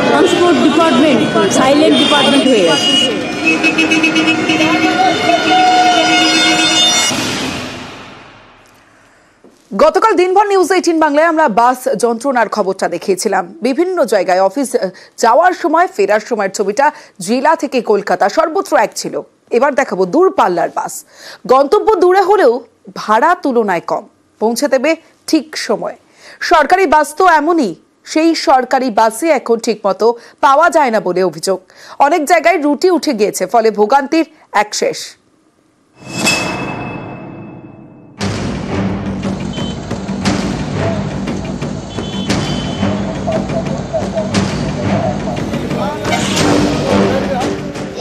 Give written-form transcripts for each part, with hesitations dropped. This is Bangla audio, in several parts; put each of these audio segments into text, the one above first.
ট্রান্সপোর্ট ডিপার্টমেন্ট সাইলেন্ট ডিপার্টমেন্ট হয়ে গেছে। গতকাল দিনভর নিউজ 18 বাংলায় আমরা বাস যন্ত্রণার খবরটা দেখিয়েছিলাম। বিভিন্ন জায়গায় অফিস যাওয়ার সময় ফেরার সময়ের ছবিটা জেলা থেকে কলকাতা সর্বত্র এক ছিল। এবার দেখাবো দূরপাল্লার বাস। গন্তব্য দূরে হলেও ভাড়া তুলনায় কম, পৌঁছে দেবে ঠিক সময়। সরকারি বাস তো এমনই, সেই সরকারি বাসে এখন ঠিক মতো পাওয়া যায় না বলে অভিযোগ। অনেক জায়গায় রুটি উঠে গিয়েছে, ফলে ভোগান্তির এক শেষ।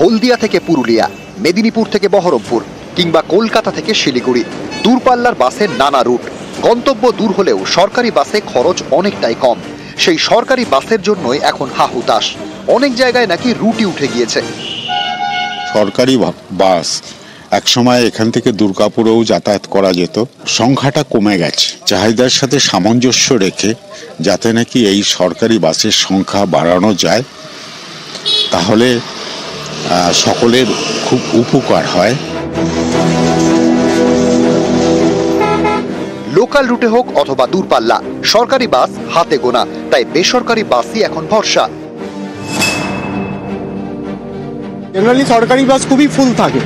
হলদিয়া থেকে পুরুলিয়া, মেদিনীপুর থেকে বহরমপুর কিংবা কলকাতা থেকে শিলিগুড়ি, দূরপাল্লার বাসের নানা রুট। গন্তব্য দূর হলেও সরকারি বাসে খরচ অনেকটাই কম। সেই সরকারি বাসের জন্যই এখন হাহুতাশ। অনেক জায়গায় নাকি রুটি উঠে গিয়েছে। সরকারি বাস একসময় এখান থেকে দুর্গাপুরেও যাতায়াত করা যেত, সংখ্যাটা কমে গেছে। চাহিদার সাথে সামঞ্জস্য রেখে যাতে নাকি এই সরকারি বাসের সংখ্যা বাড়ানো যায়, তাহলে সকলের খুব উপকার হয়। লোকাল রুটে হোক অথবা দূরপাল্লা, সরকারি বাস হাতে গোনা, তাই বেসরকারি বাসই এখন ভরসা। জেনারেলি সরকারি বাস খুবই ফুল থাকে,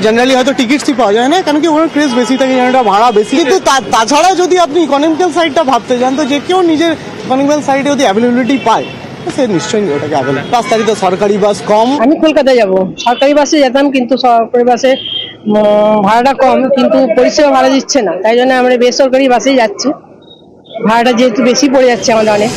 জেনারেলি হয়তো টিকিটসই পাওয়া যায় না, কারণ কি ওনার ক্রেজ বেশি থাকে, এটা ভাড়া বেশি। কিন্তু তাছাড়া যদি আপনি ইকোনমিক্যাল সাইডটা ভাবতে যান, তো যে কেউ নিজের ইকোনমিক্যাল সাইডে যদি অ্যাভেলেবিলিটি পায় সে নিশ্চয়ই ওটাকে অ্যাভেলেবল। রাস্তায় তো সরকারি বাস কম। আমি কলকাতায় যাব, সরকারি বাসে যেতাম, কিন্তু সরকারি বাসে ভাড়াটা কম, কিন্তু পরিষেবা ভালো দিচ্ছে না, তাই জন্য আমরা বেসরকারি বাসেই যাচ্ছি। ভাড়াটা যেহেতু বেশি পড়ে যাচ্ছে আমাদের অনেক।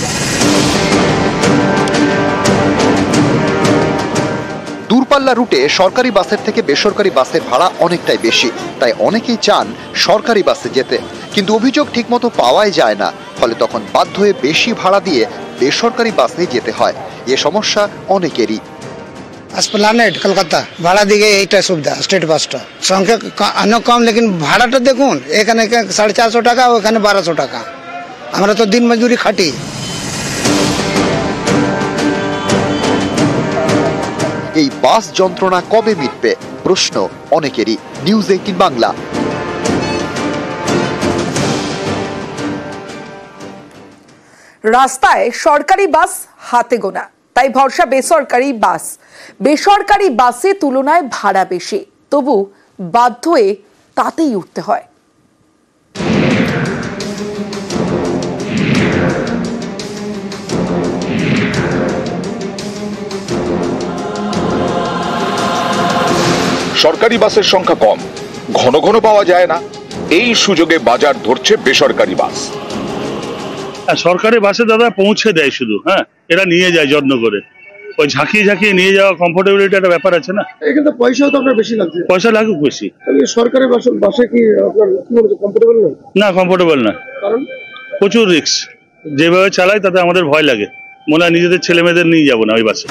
দূরপাল্লা রুটে সরকারি বাসের থেকে বেসরকারি বাসের ভাড়া অনেকটাই বেশি, তাই অনেকেই চান সরকারি বাসে যেতে, কিন্তু অভিযোগ ঠিকমতো পাওয়াই যায় না, ফলে তখন বাধ্য হয়ে বেশি ভাড়া দিয়ে বেসরকারি বাসে যেতে হয়। এ সমস্যা অনেকেরই। এসপ্লানেড কলকাতা ভাড়া দিকে এইটা সুবিধা, স্টেট বাসটা সংখ্যা অনেক কম, লেকিন ভাড়াটা দেখুন, এখানে 450 টাকা, ওখানে 1200 টাকা। আমরা তো দিন মজুরি খাটি। এই বাস যন্ত্রণা কবে মিটবে প্রশ্ন অনেকেরই। নিউজ 18 বাংলা। রাস্তায় সরকারি বাস হাতে গোনা, তাই ভরসা বেসরকারি বাস। বেসরকারি বাসে তুলনায় ভাড়া বেশি, তবু বাধ্য হয়ে তাতেই উঠতে হয়। সরকারি বাসের সংখ্যা কম, ঘন ঘন পাওয়া যায় না, এই সুযোগে বাজার ধরছে বেসরকারি বাস। সরকারি বাসে দাদা পৌঁছে দেয় শুধু, এরা নিয়ে যায় যত্ন করে, ওই ঝাঁকিয়ে ঝাঁকিয়ে নিয়ে যাওয়া কমফোর্টেবিলিটি একটা ব্যাপার আছে না। এখানে পয়সাও তো আপনার বেশি লাগছে। পয়সা লাগুক বেশি। সরকারি বাসে কি আপনার কমফোর্টেবল নয়? না, কমফোর্টেবল না, কারণ প্রচুর রিস্ক। যেভাবে চালায় তাতে আমাদের ভয় লাগে, মনে হয় নিজেদের ছেলে মেয়েদের নিয়ে যাবো না ওই বাসে।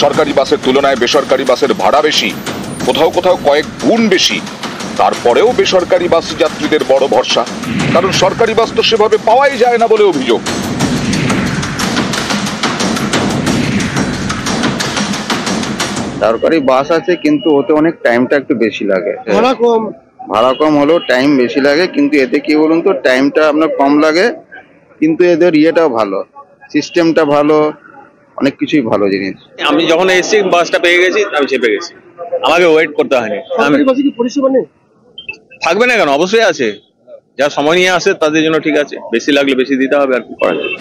সরকারি বাসের তুলনায় বেসরকারি বাসের ভাড়া বেশি, কোথাও কোথাও কয়েক গুণ বেশি। তারপরেও বেসরকারি বাস যাত্রীদের বড় ভরসা, কারণ সরকারি বাস তো সেভাবে পাওয়াই যায় না বলে অভিযোগ। সরকারি বাস আছে, কিন্তু ওতে অনেক টাইমটা একটু বেশি লাগে। ভাড়া কম হলেও টাইম বেশি লাগে, কিন্তু এতে কি বলুন তো, টাইমটা আপনার কম লাগে, কিন্তু এদের ইয়েটাও ভালো, সিস্টেমটা ভালো, অনেক কিছুই ভালো জিনিস। আমি যখন এসেছি বাসটা পেয়ে গেছি, আমি চেপে গেছি, আমাকে ওয়েট করতে হয়নি। পরিষেবা নেই থাকবে না কেন, অবশ্যই আছে, যা সময় নিয়ে আসে তাদের জন্য ঠিক আছে, বেশি লাগলে বেশি দিতে হবে, আর কি করা যাবে।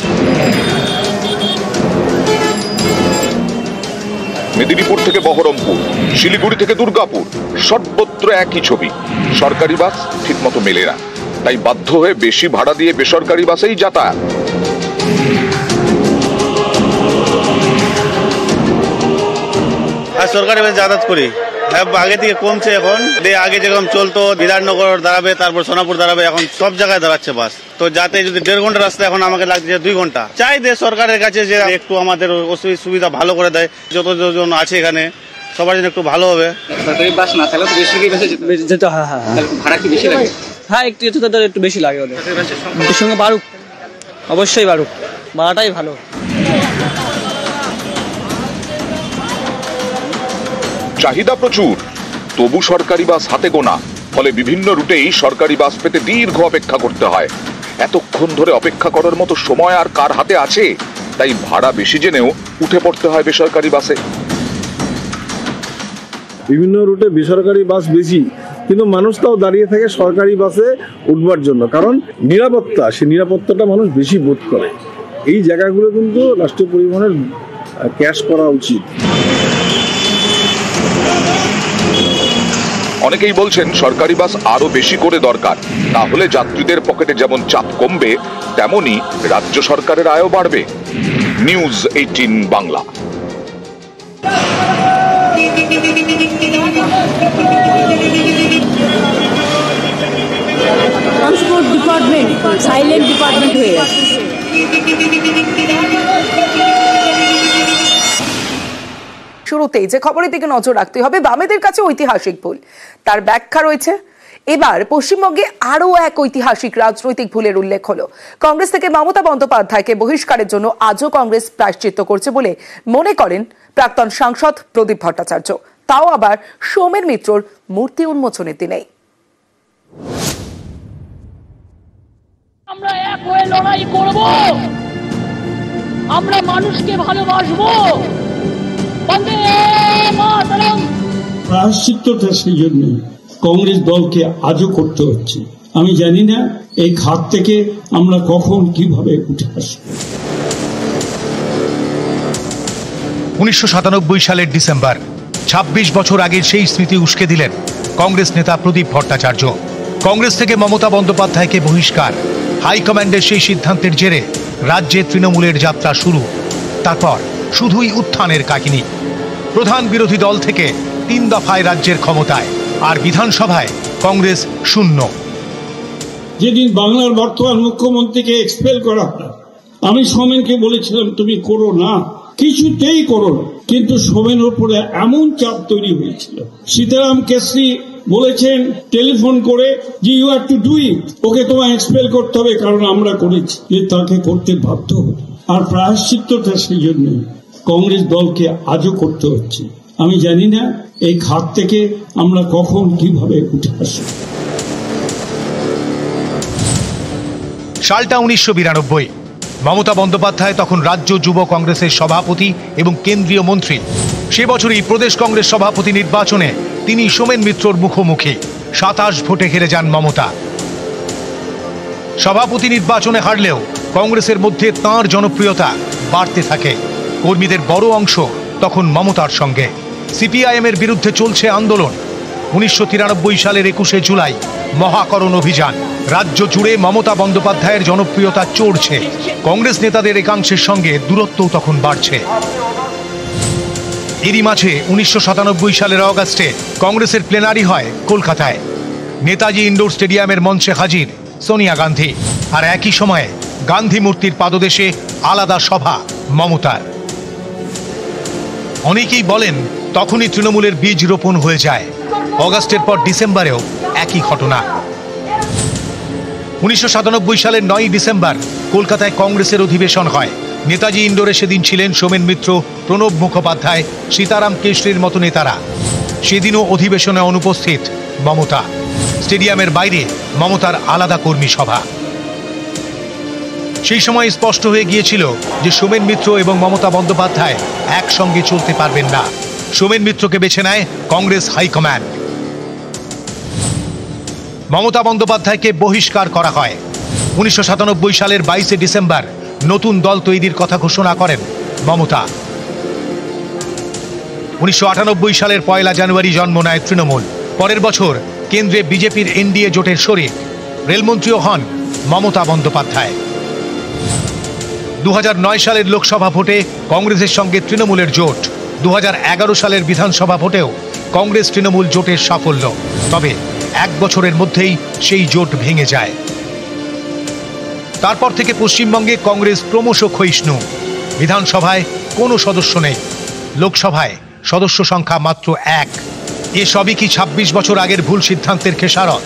মেদিনীপুর থেকে বহরমপুর, শিলিগুড়ি থেকে দুর্গাপুর, সর্বত্র একই ছবি, সরকারি বাস ঠিকমতো মেলে না, তাই বাধ্য হয়ে বেশি ভাড়া দিয়ে বেসরকারি বাসেই যাতায়াত। সরকারি বাসে যাতায়াত করি, আগে থেকে কমছে এখন। আগে যেরকম চলতো, বিধাননগর দাঁড়াবে, তারপর সোনাপুর দাঁড়াবে, এখন সব জায়গায় দাঁড়াচ্ছে বাস। তো যাতে যদি 1.5 ঘন্টা রাস্তা, এখন আমাকে লাগছে 2 ঘন্টা। চাই দে সরকারের কাছে যে একটু আমাদের সুবিধা ভালো করে দেয়, যতজন আছে এখানে সবার জন্য একটু ভালো হবে। সরকারি বাস না থাকলে তো বেশিরভাগই বাসে যেতে হয়। ভাড়া কি বেশি লাগে? হ্যাঁ, একটু তাদের একটু বেশি লাগে ওদের। এর সঙ্গে বাড়ুক, অবশ্যই বাড়ুক, ভাড়াটাই ভালো। চাহিদা প্রচুর, তবু সরকারি বাস হাতে গোনা, ফলে বিভিন্ন রুটেই সরকারি বাস পেতে দীর্ঘ অপেক্ষা করতে হয়। এতক্ষণ ধরে অপেক্ষা করার মতো সময় আর কার হাতে আছে? তাই ভাড়া বেশি জেনেও উঠে পড়তে হয় বেসরকারি বাসে। বিভিন্ন রুটে বেসরকারি বাস বেশি, কিন্তু মানুষ তাও দাঁড়িয়ে থাকে সরকারি বাসে উঠবার জন্য, কারণ নিরাপত্তা, সেই নিরাপত্তাটা মানুষ বেশি বোধ করে। এই জায়গাগুলো কিন্তু রাষ্ট্রীয় পরিবহনের ক্যাশ করা উচিত। অনেকেই বলছেন সরকারি বাস আরো বেশি করে দরকার, তাহলে যাত্রীদের পকেটে যেমন চাপ কমবে, তেমনি রাজ্য সরকারের আয়ও বাড়বে। News 18 Bangla. Transport department silent department হয়ে গেছে। শুরুতেই যে খবরের দিকে নজর রাখতে হবে, বামেদের কাছে ঐতিহাসিক ভুল, তার ব্যাখ্যা রয়েছে। এবার পশ্চিমবঙ্গে আরও এক ঐতিহাসিক রাজনৈতিক ভুলের উল্লেখ হলো। কংগ্রেস থেকে মমতা বন্দ্যোপাধ্যায়কে বহিষ্কারের জন্য আজও কংগ্রেস প্রায়শ্চিত্ত করছে বলে মনে করেন প্রাক্তন সাংসদ প্রদীপ ভট্টাচার্য, তাও আবার সোমেন মিত্রর মূর্তি উন্মোচনের দিনেই। আমরা এক হয়ে লড়াই করব, আমরা মানুষকে ভালোবাসবো। প্রায়শ্চিত্তটা সেই জন্য কংগ্রেস দলকে আজও করতে হচ্ছে। আমি জানি না এই খাত থেকে আমরা কখন কিভাবে উঠে আসব। 1997 সালের ডিসেম্বর, 26 বছর আগের সেই স্মৃতি উস্কে দিলেন কংগ্রেস নেতা প্রদীপ ভট্টাচার্য। কংগ্রেস থেকে মমতা বন্দ্যোপাধ্যায়কে বহিষ্কার, হাইকমান্ডের সেই সিদ্ধান্তের জেরে রাজ্যে তৃণমূলের যাত্রা শুরু। তারপর শুধুই উত্থানের কাহিনী। প্রধান বিরোধী দল থেকে 3 দফায় রাজ্যের ক্ষমতায়, আর বিধানসভায় কংগ্রেস শূন্য। যেদিন বাংলার বর্তমান মুখ্যমন্ত্রীকে এক্সপেল করা হয়, আমি সোমেনকে বলেছিলাম তুমি করো না, কিছুতেই করো না, কিন্তু সোমেনের উপরে এমন চাপ তৈরি হয়েছিল। সীতারাম কেশরী বলেছেন টেলিফোন করে যে you have to do it, okay তোমায় এক্সপেল করতে হবে, কারণ আমরা করেছি, যে তাকে করতে বাধ্য হল। আর প্রায়শ্চিত্তটা সেই জন্য কংগ্রেস দলকে আজও করতে হচ্ছে। আমি জানি না এই খাত থেকে আমরা কখন কিভাবে উঠে আসব। সালটা 1992। মমতা বন্দ্যোপাধ্যায় তখন রাজ্য যুব কংগ্রেসের সভাপতি এবং কেন্দ্রীয় মন্ত্রী। সে বছরই প্রদেশ কংগ্রেস সভাপতি নির্বাচনে তিনি সোমেন মিত্রর মুখোমুখি। 27 ভোটে হেরে যান মমতা। সভাপতি নির্বাচনে হারলেও কংগ্রেসের মধ্যে তাঁর জনপ্রিয়তা বাড়তে থাকে। কর্মীদের বড় অংশ তখন মমতার সঙ্গে। সিপিআইএম এর বিরুদ্ধে চলছে আন্দোলন। 1993 সালের 21শে জুলাই মহাকরণ অভিযান। রাজ্য জুড়ে মমতা বন্দ্যোপাধ্যায়ের জনপ্রিয়তা চড়ছে। কংগ্রেস নেতাদের একাংশের সঙ্গে দূরত্বও তখন বাড়ছে। এরই মাঝে 1997 সালের অগাস্টে কংগ্রেসের প্লেনারি হয় কলকাতায়। নেতাজি ইন্ডোর স্টেডিয়ামের মঞ্চে হাজির সোনিয়া গান্ধী, আর একই সময়ে গান্ধী মূর্তির পাদদেশে আলাদা সভা মমতার। অনেকেই বলেন তখনই তৃণমূলের বীজ রোপণ হয়ে যায়। অগাস্টের পর ডিসেম্বরেও একই ঘটনা। 1997 সালের 9 ডিসেম্বর কলকাতায় কংগ্রেসের অধিবেশন হয়। নেতাজি ইন্ডোরে সেদিন ছিলেন সোমেন মিত্র, প্রণব মুখোপাধ্যায়, সীতারাম কেশরীর মতো নেতারা। সেদিনও অধিবেশনে অনুপস্থিত মমতা। স্টেডিয়ামের বাইরে মমতার আলাদা কর্মী সভা। সেই সময় স্পষ্ট হয়ে গিয়েছিল যে সোমেন মিত্র এবং মমতা বন্দ্যোপাধ্যায় একসঙ্গে চলতে পারবেন না। সোমেন মিত্রকে বেছে নেয় কংগ্রেস হাইকমান্ড। মমতা বন্দ্যোপাধ্যায়কে বহিষ্কার করা হয়। 1997 সালের 22শে ডিসেম্বর নতুন দল তৈরির কথা ঘোষণা করেন মমতা। 1998 সালের 1 জানুয়ারি জন্ম নেয় তৃণমূল। পরের বছর কেন্দ্রে বিজেপির এনডিএ জোটের শরিক, রেলমন্ত্রীও হন মমতা বন্দ্যোপাধ্যায়। 2009 সালের লোকসভা ভোটে কংগ্রেসের সঙ্গে তৃণমূলের জোট। 2011 সালের বিধানসভা ভোটেও কংগ্রেস তৃণমূল জোটের সাফল্য। তবে 1 বছরের মধ্যেই সেই জোট ভেঙে যায়। তারপর থেকে পশ্চিমবঙ্গে কংগ্রেস ক্রমশ ক্ষয়িষ্ণু। বিধানসভায় কোনো সদস্য নেই, লোকসভায় সদস্য সংখ্যা মাত্র 1। এসবই কি 26 বছর আগের ভুল সিদ্ধান্তের খেসারত?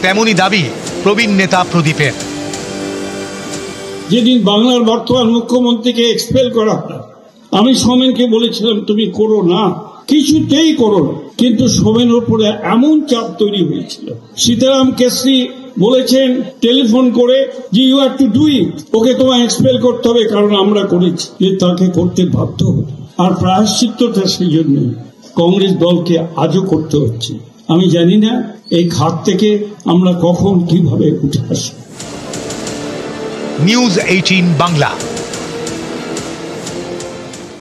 তেমনই দাবি প্রবীণ নেতা প্রদীপের। যেদিন বাংলার বর্তমান মুখ্যমন্ত্রীকে এক্সপেল করা হয়, আমি সোমেনকে বলেছিলাম তুমি করো না, কিছুতেই করো না, কিন্তু সোমেনের উপরে এমন চাপ তৈরি হয়েছিল। সীতারাম কেশরী বলেছেন টেলিফোন করে যে you have to do it, okay তোমায় এক্সপেল করতে হবে, কারণ আমরা করেছি, যে তাকে করতে বাধ্য হবে। আর প্রায়শ্চিত্তটা সেই জন্য কংগ্রেস দলকে আজও করতে হচ্ছে। আমি জানি না এই খাত থেকে আমরা কখন কিভাবে উঠে আসবো। নিউজ 18 বাংলা।